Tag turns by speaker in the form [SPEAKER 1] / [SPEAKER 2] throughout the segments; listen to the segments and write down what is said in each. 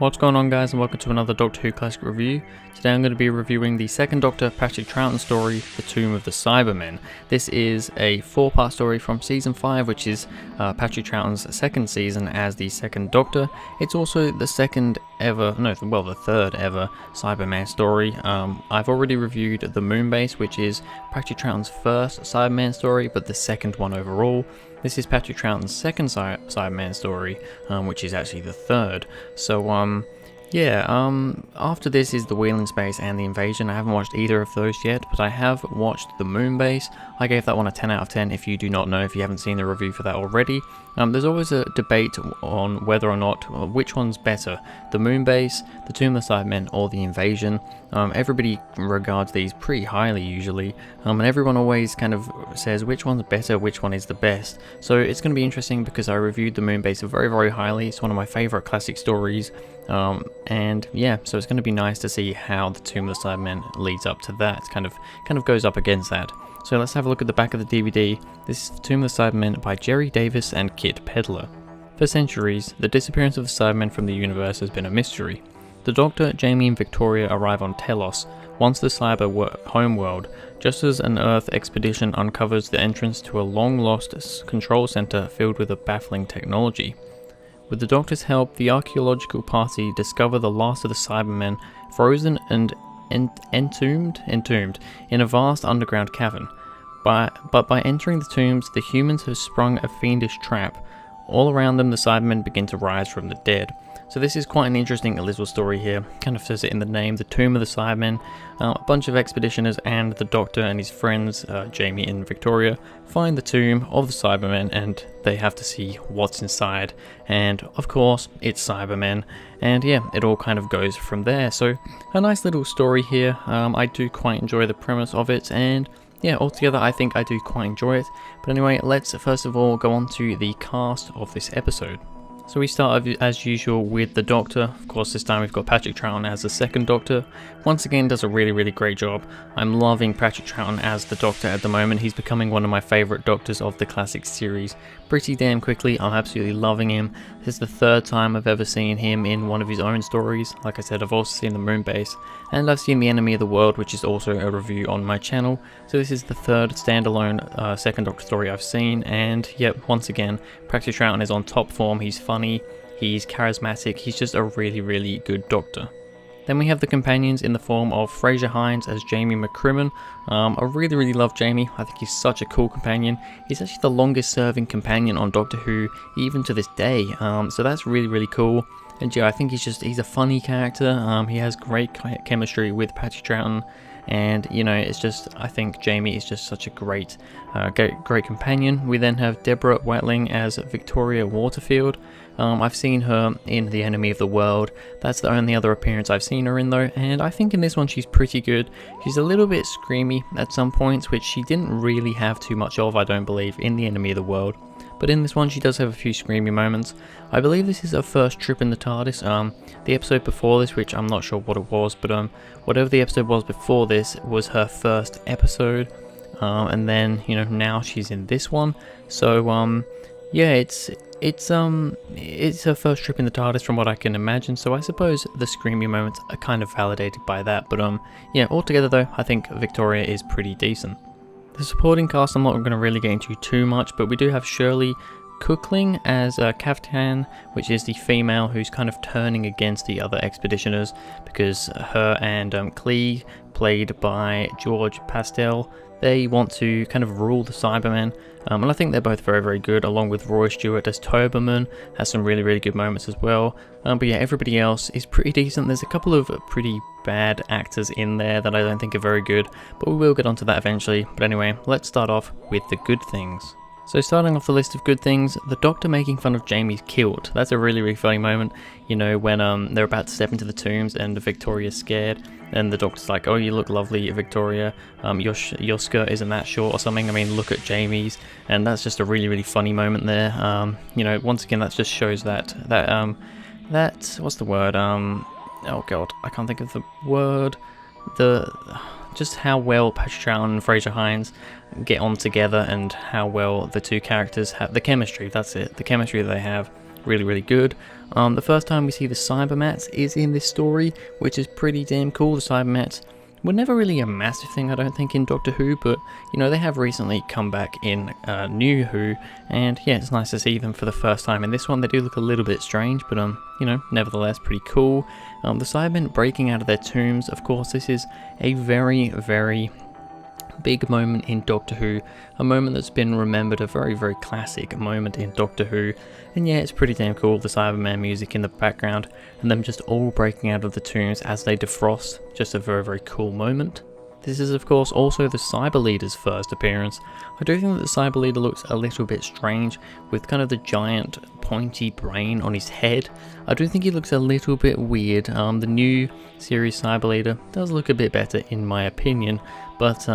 [SPEAKER 1] What's going on, guys, and welcome to another Doctor Who Classic review. Today I'm going to be reviewing the second Doctor, Patrick Troughton story, The Tomb of the Cybermen. This is a 4-part story from Season 5, which is Patrick Troughton's second season as the second Doctor. It's also the third ever Cyberman story. I've already reviewed The Moonbase, which is Patrick Troughton's first Cyberman story, but the second one overall. This is Patrick Troughton's second Cyberman story, which is actually the third. So, after this is The Wheeling Space and The Invasion. I haven't watched either of those yet, but I have watched The Moonbase. I gave that one a 10 out of 10 if you do not know, if you haven't seen the review for that already. There's always a debate on whether or not, which one's better, The Moonbase, The Tomb of the Cybermen, or The Invasion. Everybody regards these pretty highly usually, and everyone always kind of says which one's better, which one is the best. So it's going to be interesting because I reviewed The Moonbase very, very highly. It's one of my favourite classic stories. So it's going to be nice to see how The Tomb of the Cybermen leads up to that, kind of goes up against that. So let's have a look at the back of the DVD. This is The Tomb of the Cybermen by Jerry Davis and Kit Pedler. For centuries, the disappearance of the Cybermen from the universe has been a mystery. The Doctor, Jamie and Victoria arrive on Telos, once the Cyber homeworld, just as an Earth expedition uncovers the entrance to a long-lost control center filled with a baffling technology. With the Doctor's help, the archaeological party discover the last of the Cybermen, frozen and entombed in a vast underground cavern. But by entering the tombs, the humans have sprung a fiendish trap. All around them, the Cybermen begin to rise from the dead. So this is quite an interesting little story here. Kind of says it in the name, The Tomb of the Cybermen. A bunch of expeditioners and the Doctor and his friends, Jamie and Victoria, find the tomb of the Cybermen, and they have to see what's inside. And of course, it's Cybermen. And yeah, it all kind of goes from there. So a nice little story here. I do quite enjoy the premise of it, and yeah, altogether I think I do quite enjoy it. But anyway, let's first of all go on to the cast of this episode. So we start as usual with the Doctor. Of course, this time we've got Patrick Troughton as the second Doctor. Once again, does a really, really great job. I'm loving Patrick Troughton as the Doctor at the moment. He's becoming one of my favourite Doctors of the classic series pretty damn quickly. I'm absolutely loving him. This is the third time I've ever seen him in one of his own stories. Like I said, I've also seen The Moonbase, and I've seen The Enemy of the World, which is also a review on my channel. So this is the third standalone second Doctor story I've seen, and yep, once again, Patrick Troughton is on top form. He's funny, he's charismatic, he's just a really, really good Doctor. Then we have the companions in the form of Fraser Hines as Jamie McCrimmon. I really, really love Jamie. I think he's such a cool companion. He's actually the longest serving companion on Doctor Who, even to this day. So that's really, really cool. And yeah, I think he's a funny character. He has great chemistry with Patrick Troughton. And you know, it's just, I think Jamie is just such a great companion. We then have Deborah Watling as Victoria Waterfield. I've seen her in The Enemy of the World. That's the only other appearance I've seen her in though, and I think in this one she's pretty good. She's a little bit screamy at some points, which she didn't really have too much of, I don't believe, in The Enemy of the World. But in this one she does have a few screamy moments. I believe this is her first trip in the TARDIS. The episode before this, which I'm not sure what it was, but whatever the episode was before this was her first episode. And then, you know, now she's in this one. So yeah, it's her first trip in the TARDIS from what I can imagine, so I suppose the screamy moments are kind of validated by that. But yeah, altogether though, I think Victoria is pretty decent. The supporting cast I'm not going to really get into too much, but we do have Shirley Cookling as Kaftan, which is the female who's kind of turning against the other expeditioners, because her and Clee, played by George Pastel, they want to kind of rule the Cybermen, and I think they're both very, very good, along with Roy Stewart as Cyberman, has some really, really good moments as well. But yeah, everybody else is pretty decent. There's a couple of pretty bad actors in there that I don't think are very good, but we will get onto that eventually. But anyway, let's start off with the good things. So starting off the list of good things, the Doctor making fun of Jamie's kilt. That's a really, really funny moment, you know, when they're about to step into the tombs and Victoria's scared, and the Doctor's like, oh, you look lovely, Victoria, your skirt isn't that short or something, I mean, look at Jamie's. And that's just a really, really funny moment there. You know, once again, that just shows that what's the word, oh god, I can't think of the word, just how well Patrick Troughton and Fraser Hines get on together, and how well the two characters have the chemistry. That's it, the chemistry that they have really, really good. The first time we see the Cybermats is in this story, which is pretty damn cool. The Cybermats were never really a massive thing, I don't think, in Doctor Who, but, you know, they have recently come back in New Who, and yeah, it's nice to see them for the first time. In this one, they do look a little bit strange, but, you know, nevertheless, pretty cool. The Cybermen breaking out of their tombs, of course, this is a very, very big moment in Doctor Who, a moment that's been remembered, a very, very classic moment in Doctor Who, and yeah, it's pretty damn cool, the Cyberman music in the background, and them just all breaking out of the tombs as they defrost, just a very, very cool moment. This is of course also the Cyber Leader's first appearance. I do think that the Cyber Leader looks a little bit strange with kind of the giant pointy brain on his head. I do think he looks a little bit weird. The new series Cyber Leader does look a bit better in my opinion, but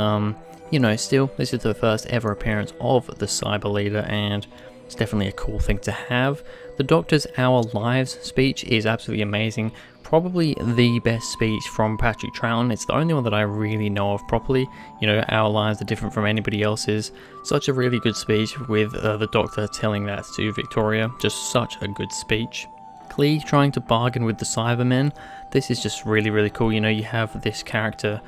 [SPEAKER 1] you know, still, this is the first ever appearance of the Cyber Leader, and it's definitely a cool thing to have. The Doctor's Our Lives speech is absolutely amazing. Probably the best speech from Patrick Troughton. It's the only one that I really know of properly. You know, our lives are different from anybody else's. Such a really good speech with the Doctor telling that to Victoria. Just such a good speech. Clee trying to bargain with the Cybermen. This is just really, really cool. You know, you have this character,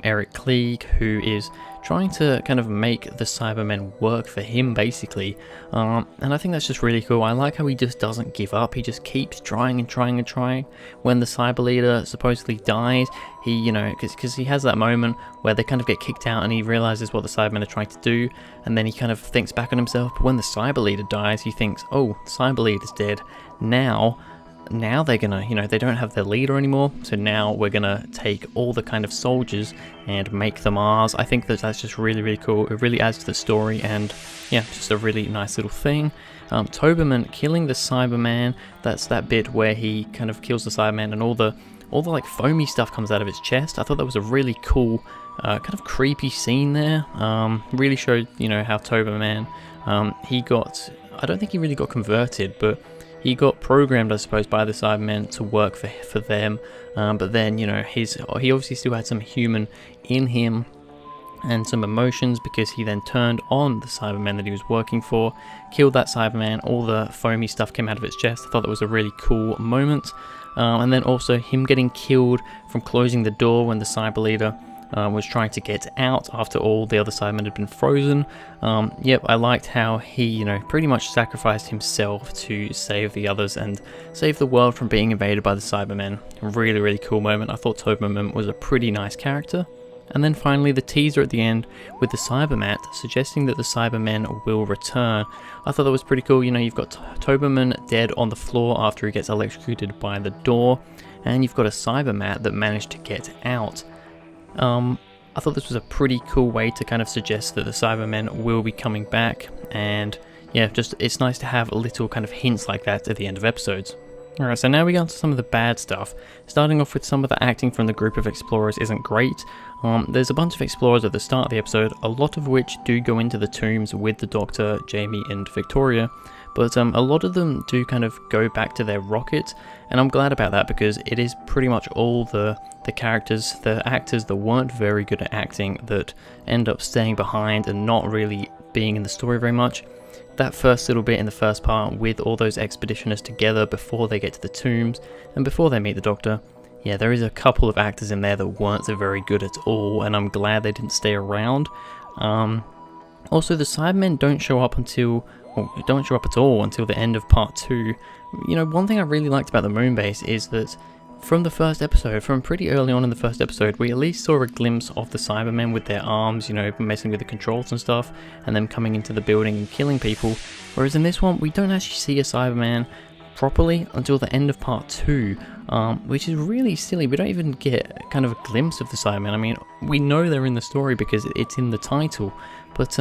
[SPEAKER 1] Eric Klieg, who is trying to kind of make the Cybermen work for him, basically. And I think that's just really cool. I like how he just doesn't give up. He just keeps trying and trying and trying. When the Cyber Leader supposedly dies, he, you know, because he has that moment where they kind of get kicked out and he realizes what the Cybermen are trying to do, and then he kind of thinks back on himself. But when the Cyber Leader dies, he thinks, oh, the Cyber Leader's dead. Now they're gonna, you know, they don't have their leader anymore, so now we're gonna take all the kind of soldiers and make them ours. I think that that's just really, really cool. It really adds to the story, and yeah, just a really nice little thing. Toberman killing the Cyberman, that's that bit where he kind of kills the Cyberman and all the like foamy stuff comes out of its chest. I thought that was a really cool, kind of creepy scene there. Really showed, you know, how Toberman, he got, I don't think he really got converted, but he got programmed, I suppose, by the Cybermen to work for them, but then, you know, he obviously still had some human in him and some emotions, because he then turned on the Cybermen that he was working for, killed that Cyberman, all the foamy stuff came out of its chest. I thought that was a really cool moment. And then also him getting killed from closing the door when the Cyber Leader was trying to get out after all the other Cybermen had been frozen. Yep, I liked how he, you know, pretty much sacrificed himself to save the others and save the world from being invaded by the Cybermen. Really, really cool moment. I thought Toberman was a pretty nice character. And then finally the teaser at the end with the Cybermat suggesting that the Cybermen will return. I thought that was pretty cool. You know, you've got Toberman dead on the floor after he gets electrocuted by the door, and you've got a Cybermat that managed to get out. I thought this was a pretty cool way to kind of suggest that the Cybermen will be coming back, and yeah, just it's nice to have little kind of hints like that at the end of episodes. Alright, so now we go on to some of the bad stuff. Starting off with some of the acting from the group of explorers isn't great. There's a bunch of explorers at the start of the episode, a lot of which do go into the tombs with the Doctor, Jamie and Victoria, but a lot of them do kind of go back to their rocket, and I'm glad about that because it is pretty much all the characters, the actors that weren't very good at acting that end up staying behind and not really being in the story very much. That first little bit in the first part with all those expeditioners together before they get to the tombs and before they meet the Doctor, yeah, there is a couple of actors in there that weren't so very good at all, and I'm glad they didn't stay around. Also, the Cybermen don't show up at all until the end of part 2. You know, one thing I really liked about the moon base is that from the first episode, from pretty early on in the first episode, we at least saw a glimpse of the Cybermen with their arms, you know, messing with the controls and stuff, and them coming into the building and killing people. Whereas in this one, we don't actually see a Cyberman properly until the end of part 2, which is really silly. We don't even get kind of a glimpse of the Cybermen. I mean, we know they're in the story because it's in the title, but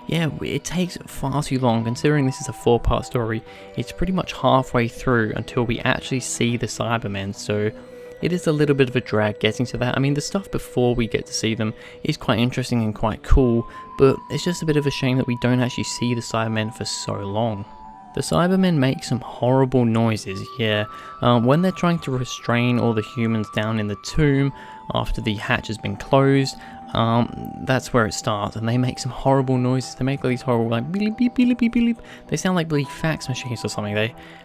[SPEAKER 1] yeah, it takes far too long. Considering this is a 4-part story, it's pretty much halfway through until we actually see the Cybermen, so it is a little bit of a drag getting to that. I mean, the stuff before we get to see them is quite interesting and quite cool, but it's just a bit of a shame that we don't actually see the Cybermen for so long. The Cybermen make some horrible noises, yeah. When they're trying to restrain all the humans down in the tomb after the hatch has been closed, that's where it starts, and they make some horrible noises. They make these horrible, like, beep, beep, beep, beep, beep. They sound like bloody fax machines or something.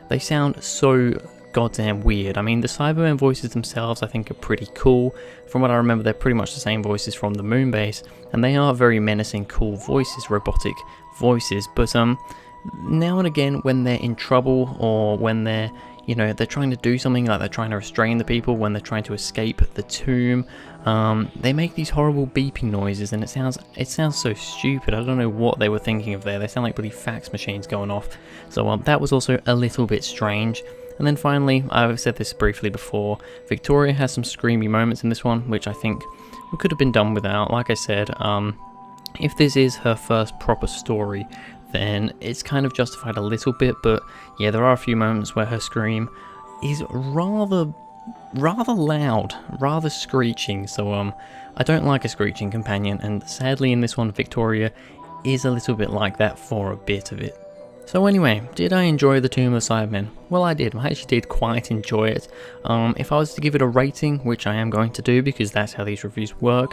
[SPEAKER 1] They sound so goddamn weird. I mean, the Cybermen voices themselves I think are pretty cool. From what I remember, they're pretty much the same voices from the moon base, and they are very menacing, cool voices, robotic voices. But now and again, when they're in trouble, or when they're, you know, they're trying to do something, like they're trying to restrain the people, when they're trying to escape the tomb, they make these horrible beeping noises, and it sounds so stupid. I don't know what they were thinking of there. They sound like bloody fax machines going off. So that was also a little bit strange. And then finally, I've said this briefly before, Victoria has some screamy moments in this one, which I think we could have been done without. Like I said, if this is her first proper story, then it's kind of justified a little bit, but yeah, there are a few moments where her scream is rather loud, rather screeching, so I don't like a screeching companion, and sadly in this one, Victoria is a little bit like that for a bit of it. So anyway, did I enjoy the Tomb of the Cybermen? Well, I did. I actually did quite enjoy it. If I was to give it a rating, which I am going to do because that's how these reviews work,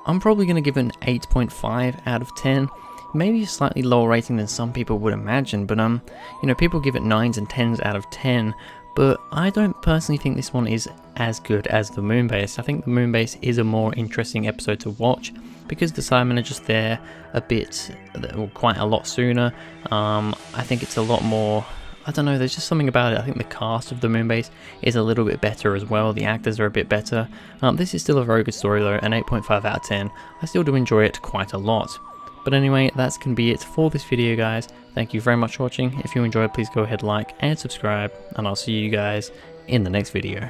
[SPEAKER 1] I'm probably going to give it an 8.5 out of 10. Maybe a slightly lower rating than some people would imagine, but you know, people give it 9s and 10s out of 10, but I don't personally think this one is as good as the Moonbase. I think the Moonbase is a more interesting episode to watch, because the Cybermen are just there a bit, well, quite a lot sooner. I think it's a lot more, I don't know, there's just something about it. I think the cast of the Moonbase is a little bit better as well. The actors are a bit better. This is still a very good story though, an 8.5 out of 10. I still do enjoy it quite a lot. But anyway, that's going to be it for this video, guys. Thank you very much for watching. If you enjoyed, please go ahead, like and subscribe, and I'll see you guys in the next video.